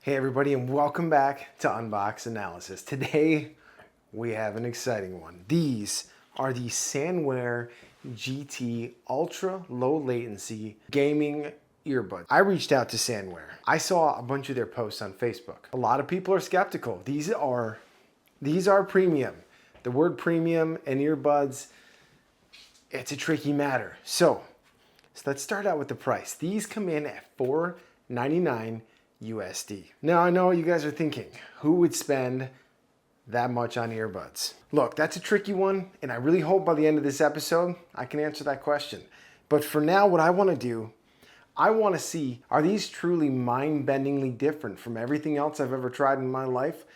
Hey everybody, and welcome back to Unbox Analysis. Today we have an exciting one. These are the Sanwear GT ultra low latency gaming earbuds. I reached out to Sanwear. I saw a bunch of their posts on Facebook. A lot of people are skeptical. These are premium. The word premium and earbuds, it's a tricky matter. So let's start out with the price. These come in at $499 USD. Now I know what you guys are thinking. Who would spend that much on earbuds? Look, that's a tricky one, and I really hope by the end of this episode I can answer that question. But for now, what I want to do, I want to see, are these truly mind-bendingly different from everything else I've ever tried in my life?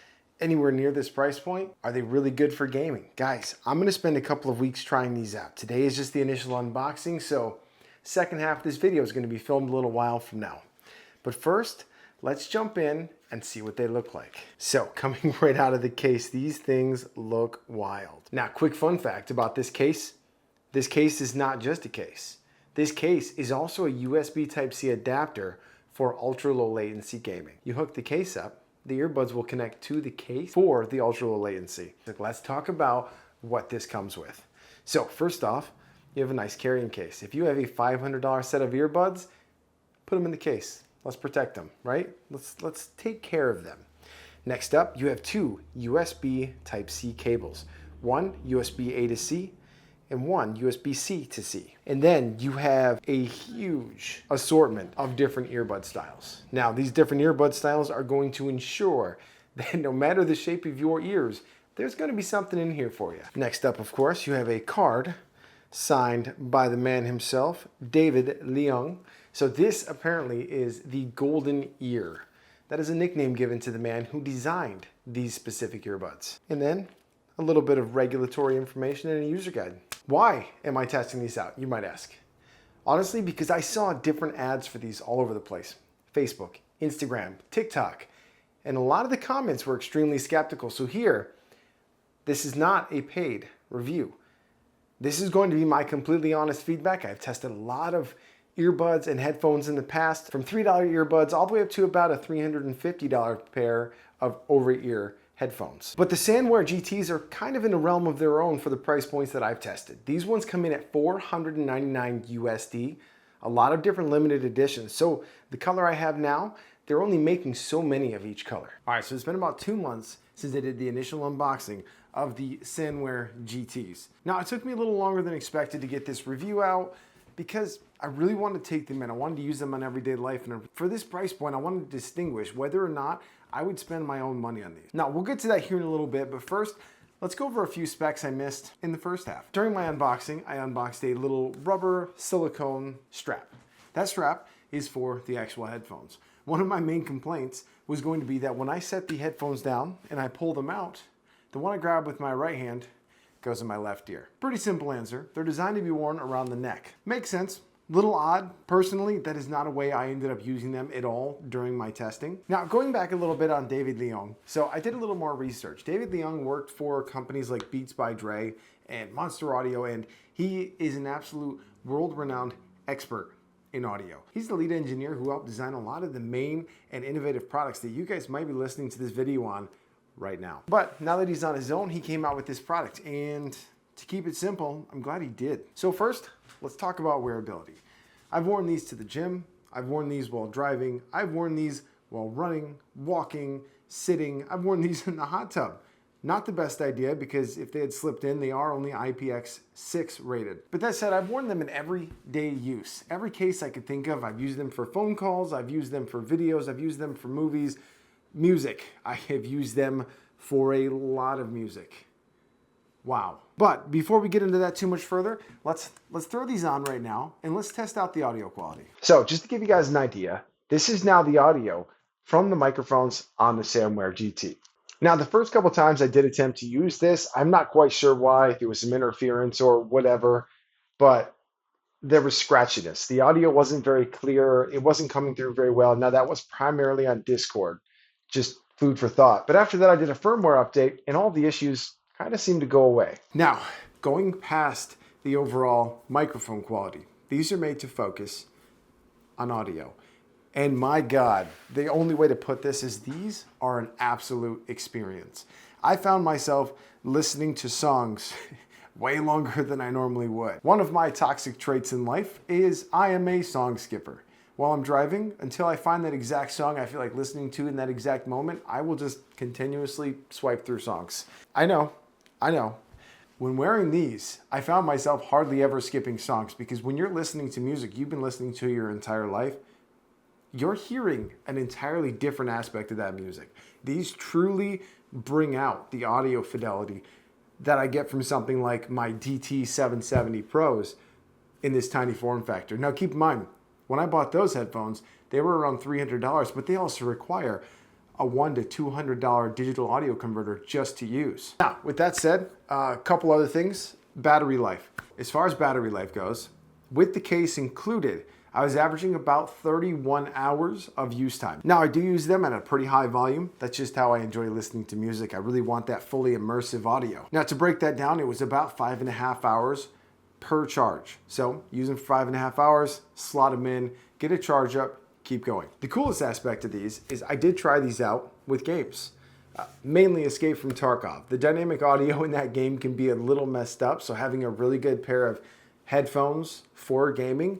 Anywhere near this price point? Are they really good for gaming? Guys, I'm going to spend a couple of weeks trying these out. Today is just the initial unboxing, so second half of this video is going to be filmed a little while from now. But first, let's jump in and see what they look like. So, coming right out of the case, these things look wild. Now, quick fun fact about this case is not just a case. This case is also a USB Type-C adapter for ultra low latency gaming. You hook the case up, the earbuds will connect to the case for the ultra low latency. Let's talk about what this comes with. So, first off, you have a nice carrying case. If you have a $500 set of earbuds, put them in the case. Let's protect them, right? Let's take care of them. Next up, you have two USB Type-C cables. One USB-A to C and one USB-C to C. And then you have a huge assortment of different earbud styles. Now, these different earbud styles are going to ensure that no matter the shape of your ears, there's going to be something in here for you. Next up, of course, you have a card signed by the man himself, David Leung. So this apparently is the golden ear. That is a nickname given to the man who designed these specific earbuds. And then a little bit of regulatory information and a user guide. Why am I testing these out, you might ask? Honestly, because I saw different ads for these all over the place. Facebook, Instagram, TikTok, and a lot of the comments were extremely skeptical. So here, this is not a paid review. This is going to be my completely honest feedback. I've tested a lot of earbuds and headphones in the past, from $3 earbuds all the way up to about a $350 pair of over-ear headphones. But the Sanwear GTs are kind of in a realm of their own for the price points that I've tested. These ones come in at $499 USD, a lot of different limited editions. So the color I have now, they're only making so many of each color. All right, so it's been about 2 months since I did the initial unboxing of the Sanwear GTs. Now, it took me a little longer than expected to get this review out because I really wanted to take them in. I wanted to use them on everyday life. And for this price point, I wanted to distinguish whether or not I would spend my own money on these. Now, we'll get to that here in a little bit, but first, let's go over a few specs I missed in the first half. During my unboxing, I unboxed a little rubber silicone strap. That strap is for the actual headphones. One of my main complaints was going to be that when I set the headphones down and I pull them out, the one I grab with my right hand goes in my left ear. Pretty simple answer. They're designed to be worn around the neck. Makes sense. Little odd. Personally, that is not a way I ended up using them at all during my testing. Now, going back a little bit on David Leung. So I did a little more research. David Leung worked for companies like Beats by Dre and Monster Audio, and he is an absolute world-renowned expert in audio. He's the lead engineer who helped design a lot of the main and innovative products that you guys might be listening to this video on right now. But now that he's on his own, he came out with this product, and to keep it simple, I'm glad he did. So first, let's talk about wearability. I've worn these to the gym, I've worn these while driving, I've worn these while running, walking, sitting, I've worn these in the hot tub. Not the best idea because if they had slipped in, they are only IPX6 rated. But that said, I've worn them in everyday use. Every case I could think of, I've used them for phone calls, I've used them for videos, I've used them for movies, music. I have used them for a lot of music. Wow. But before we get into that too much further, let's throw these on right now and let's test out the audio quality. So just to give you guys an idea, this is now the audio from the microphones on the Sanwear GT. Now, the first couple times I did attempt to use this, I'm not quite sure why, if it was some interference or whatever, but there was scratchiness. The audio wasn't very clear. It wasn't coming through very well. Now, that was primarily on Discord, just food for thought. But after that, I did a firmware update and all the issues kind of seemed to go away. Now, going past the overall microphone quality, these are made to focus on audio. And my God, the only way to put this is these are an absolute experience. I found myself listening to songs way longer than I normally would. One of my toxic traits in life is I am a song skipper. While I'm driving, until I find that exact song I feel like listening to in that exact moment, I will just continuously swipe through songs. I know. When wearing these, I found myself hardly ever skipping songs, because when you're listening to music you've been listening to your entire life, you're hearing an entirely different aspect of that music. These truly bring out the audio fidelity that I get from something like my DT 770 Pros in this tiny form factor. Now keep in mind, when I bought those headphones, they were around $300, but they also require a $100 to $200 digital audio converter just to use. Now, with that said, a couple other things. Battery life. As far as battery life goes, with the case included, I was averaging about 31 hours of use time. Now, I do use them at a pretty high volume. That's just how I enjoy listening to music. I really want that fully immersive audio. Now, to break that down, it was about 5.5 hours per charge. So, using for 5.5 hours, slot them in, get a charge up, keep going. The coolest aspect of these is I did try these out with games. Mainly Escape from Tarkov. The dynamic audio in that game can be a little messed up, so having a really good pair of headphones for gaming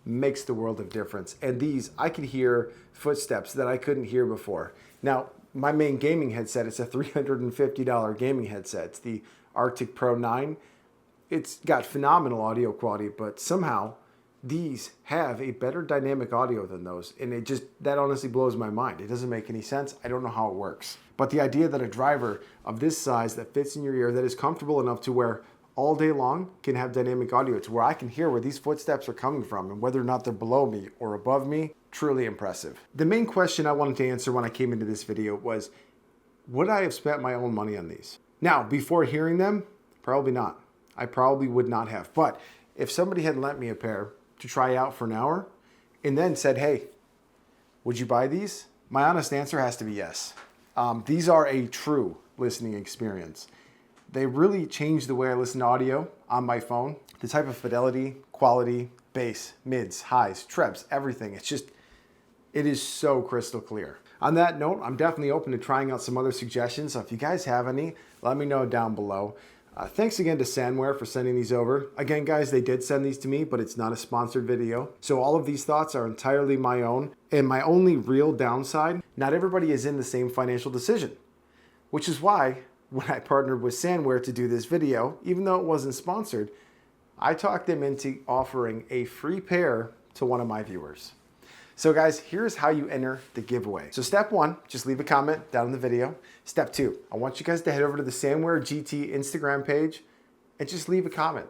makes the world of difference. And these, I could hear footsteps that I couldn't hear before. Now, my main gaming headset, it's a $350 gaming headset. It's the Arctic Pro 9. It's got phenomenal audio quality, but somehow these have a better dynamic audio than those. And that honestly blows my mind. It doesn't make any sense. I don't know how it works. But the idea that a driver of this size that fits in your ear, that is comfortable enough to wear all day long, can have dynamic audio to where I can hear where these footsteps are coming from and whether or not they're below me or above me, truly impressive. The main question I wanted to answer when I came into this video was, would I have spent my own money on these? Now, before hearing them, probably not. I probably would not have. But if somebody had lent me a pair to try out for an hour and then said, hey, would you buy these? My honest answer has to be yes. These are a true listening experience. They really changed the way I listen to audio on my phone. The type of fidelity, quality, bass, mids, highs, trebs, everything. It is so crystal clear. On that note, I'm definitely open to trying out some other suggestions. So if you guys have any, let me know down below. Thanks again to Sanwear for sending these over. Again, guys, they did send these to me, but it's not a sponsored video. So all of these thoughts are entirely my own. And my only real downside, not everybody is in the same financial decision, which is why when I partnered with Sanwear to do this video, even though it wasn't sponsored, I talked them into offering a free pair to one of my viewers. So guys, here's how you enter the giveaway. So step one, just leave a comment down in the video. Step two, I want you guys to head over to the Sanwear GT Instagram page and just leave a comment.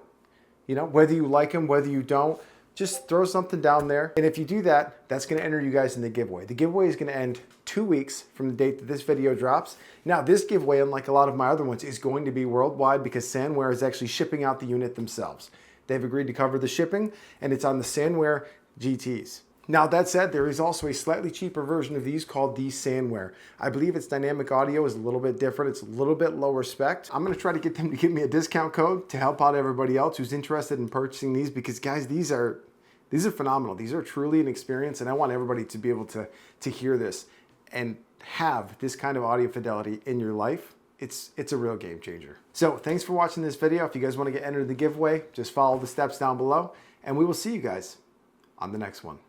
You know, whether you like them, whether you don't, just throw something down there. And if you do that, that's gonna enter you guys in the giveaway. The giveaway is gonna end 2 weeks from the date that this video drops. Now, this giveaway, unlike a lot of my other ones, is going to be worldwide because Sanwear is actually shipping out the unit themselves. They've agreed to cover the shipping, and it's on the Sanwear GTs. Now, that said, there is also a slightly cheaper version of these called the Sanwear. I believe its dynamic audio is a little bit different. It's a little bit lower spec. I'm gonna try to get them to give me a discount code to help out everybody else who's interested in purchasing these, because guys, these are phenomenal. These are truly an experience, and I want everybody to be able to hear this and have this kind of audio fidelity in your life. It's a real game changer. So thanks for watching this video. If you guys want to get entered in the giveaway, just follow the steps down below, and we will see you guys on the next one.